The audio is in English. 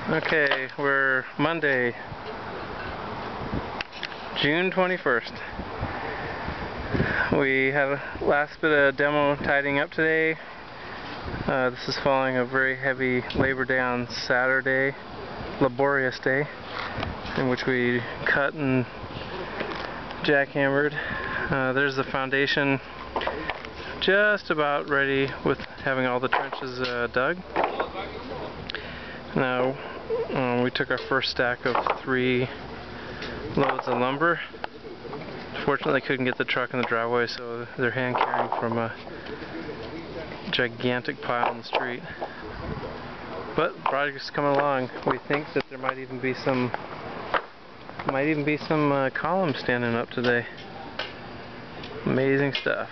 Okay, we're Monday, June 21st. We had a last bit of demo tidying up today. This is following a very heavy Labor Day on Saturday, laborious day, in which we cut and jackhammered. There's the foundation, just about ready with having all the trenches dug. Now we took our first stack of 3 loads of lumber. Fortunately, couldn't get the truck in the driveway, so they're hand carrying from a gigantic pile in the street. But the project's coming along. We think that there might even be some columns standing up today. Amazing stuff.